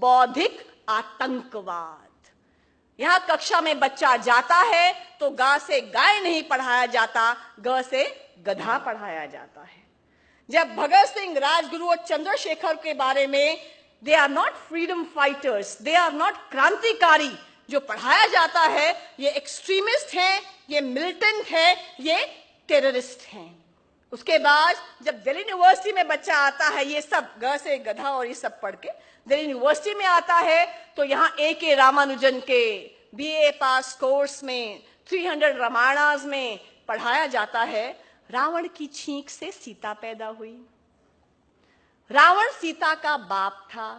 बौद्धिक आतंकवाद। यहां कक्षा में बच्चा जाता है तो गा से गाय नहीं पढ़ाया जाता, ग से गधा पढ़ाया जाता है। जब भगत सिंह, राजगुरु और चंद्रशेखर के बारे में they are not freedom fighters, they are not क्रांतिकारी, जो पढ़ाया जाता है ये एक्सट्रीमिस्ट हैं, ये मिलिटेंट है, ये टेररिस्ट हैं। उसके बाद जब दिल्ली यूनिवर्सिटी में बच्चा आता है, ये सब ग से गधा और ये सब पढ़ के दिल्ली यूनिवर्सिटी में आता है, तो यहाँ A.K. रामानुजन के BA पास कोर्स में 300 रामायणास में पढ़ाया जाता है, रावण की छींक से सीता पैदा हुई। रावण सीता का बाप था।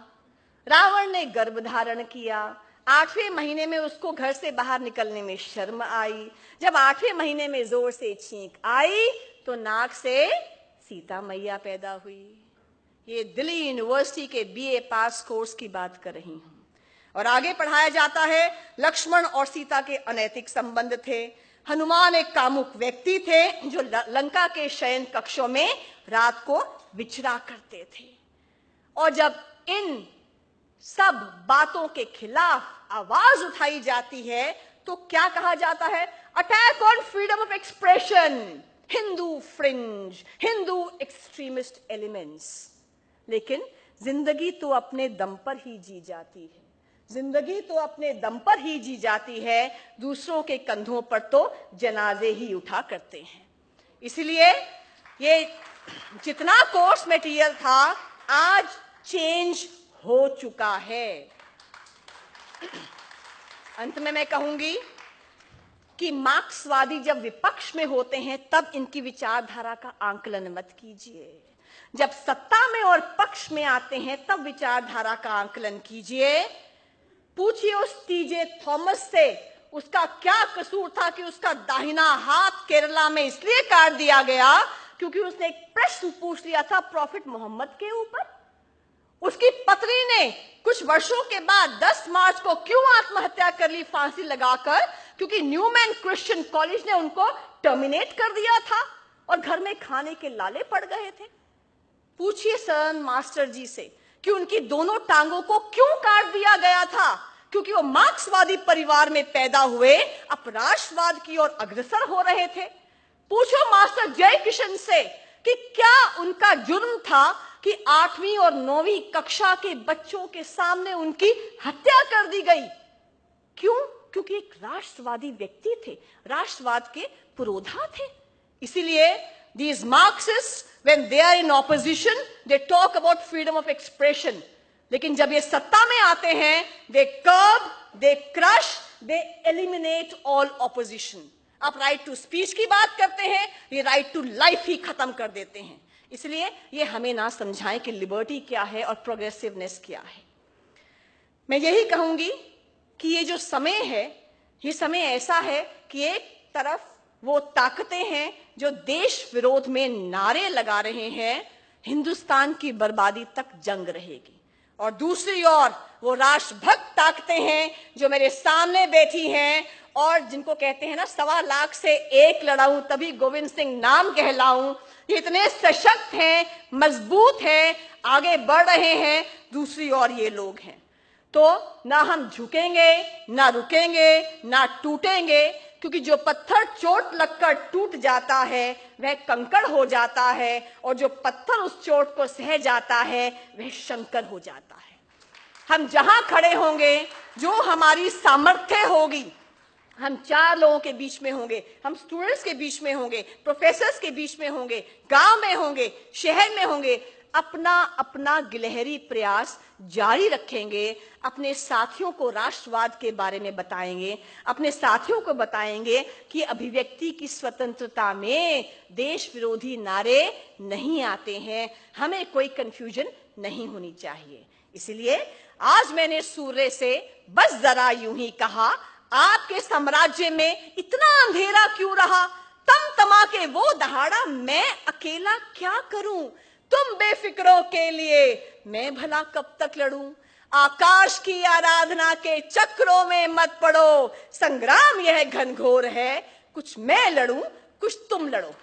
रावण ने गर्भ धारण किया। 8वें महीने में उसको घर से बाहर निकलने में शर्म आई। जब 8वें महीने में जोर से छींक आई तो नाक से सीता मैया पैदा हुई। ये दिल्ली यूनिवर्सिटी के BA पास कोर्स की बात कर रही हूं। और आगे पढ़ाया जाता है लक्ष्मण और सीता के अनैतिक संबंध थे। हनुमान एक कामुक व्यक्ति थे जो लंका के शयन कक्षों में रात को विचरा करते थे। और जब इन सब बातों के खिलाफ आवाज उठाई जाती है तो क्या कहा जाता है? Attack on freedom of expression, Hindu fringe, Hindu extremist elements. लेकिन जिंदगी तो अपने दम पर ही जी जाती है, जिंदगी तो अपने दम पर ही जी जाती है, दूसरों के कंधों पर तो जनाजे ही उठा करते हैं। इसलिए ये जितना कोर्स मटेरियल था आज चेंज हो चुका है। अंत में मैं कहूंगी कि मार्क्सवादी जब विपक्ष में होते हैं तब इनकी विचारधारा का आंकलन मत कीजिए, जब सत्ता में और पक्ष में आते हैं तब विचारधारा का आंकलन कीजिए। पूछिए उस TJ थॉमस से उसका क्या कसूर था कि उसका दाहिना हाथ केरला में इसलिए काट दिया गया क्योंकि उसने एक प्रश्न पूछ लिया था प्रॉफिट मोहम्मद के ऊपर। उसकी पत्नी ने कुछ वर्षों के बाद 10 मार्च को क्यों आत्महत्या कर ली फांसी लगाकर? क्योंकि न्यूमैन क्रिश्चियन कॉलेज ने उनको टर्मिनेट कर दिया था और घर में खाने के लाले पड़ गए थे। पूछिए सर मास्टर जी से कि उनकी दोनों टांगों को क्यों काट दिया गया था? क्योंकि वो मार्क्सवादी परिवार में पैदा हुए, अपराष्ट्रवाद की ओर अग्रसर हो रहे थे। पूछो मास्टर जय किशन से कि क्या उनका जुर्म था कि 8वीं और 9वीं कक्षा के बच्चों के सामने उनकी हत्या कर दी गई? क्यों? क्योंकि एक राष्ट्रवादी व्यक्ति थे, राष्ट्रवाद के पुरोधा थे। इसीलिए these Marxists, when they are in opposition, they talk about freedom of expression. लेकिन जब ये सत्ता में आते हैं, they curb, they crush, they eliminate all opposition. आप राइट टू स्पीच की बात करते हैं, ये राइट टू लाइफ ही खत्म कर देते हैं। इसलिए ये हमें ना समझाएं कि लिबर्टी क्या है और प्रोग्रेसिवनेस क्या है। मैं यही कहूंगी कि ये जो समय है, ये समय ऐसा है कि एक तरफ वो ताकतें हैं जो देश विरोध में नारे लगा रहे हैं, हिंदुस्तान की बर्बादी तक जंग रहेगी, और दूसरी ओर वो राष्ट्रभक्त ताकतें हैं जो मेरे सामने बैठी हैं और जिनको कहते हैं ना 1.25 लाख से एक लड़ाऊं तभी गोविंद सिंह नाम कहलाऊं। ये इतने सशक्त हैं, मजबूत हैं, आगे बढ़ रहे हैं। दूसरी ओर ये लोग हैं। तो ना हम झुकेंगे, ना रुकेंगे, ना टूटेंगे, क्योंकि जो पत्थर चोट लगकर टूट जाता है वह कंकड़ हो जाता है, और जो पत्थर उस चोट को सह जाता है वह शंकर हो जाता है। हम जहां खड़े होंगे, जो हमारी सामर्थ्य होगी, हम 4 लोगों के बीच में होंगे, हम स्टूडेंट्स के बीच में होंगे, प्रोफेसर्स के बीच में होंगे, गांव में होंगे, शहर में होंगे, अपना अपना गिलहरी प्रयास जारी रखेंगे। अपने साथियों को राष्ट्रवाद के बारे में बताएंगे, अपने साथियों को बताएंगे कि अभिव्यक्ति की स्वतंत्रता में देश विरोधी नारे नहीं आते हैं, हमें कोई कंफ्यूजन नहीं होनी चाहिए। इसलिए आज मैंने सूर्य से बस जरा यूं ही कहा, आपके साम्राज्य में इतना अंधेरा क्यों रहा? तमा के वो दहाड़ा मैं अकेला क्या करूं? तुम बेफिक्रों के लिए मैं भला कब तक लड़ूं? आकाश की आराधना के चक्रों में मत पड़ो, संग्राम यह घनघोर है, कुछ मैं लड़ूं, कुछ तुम लड़ो।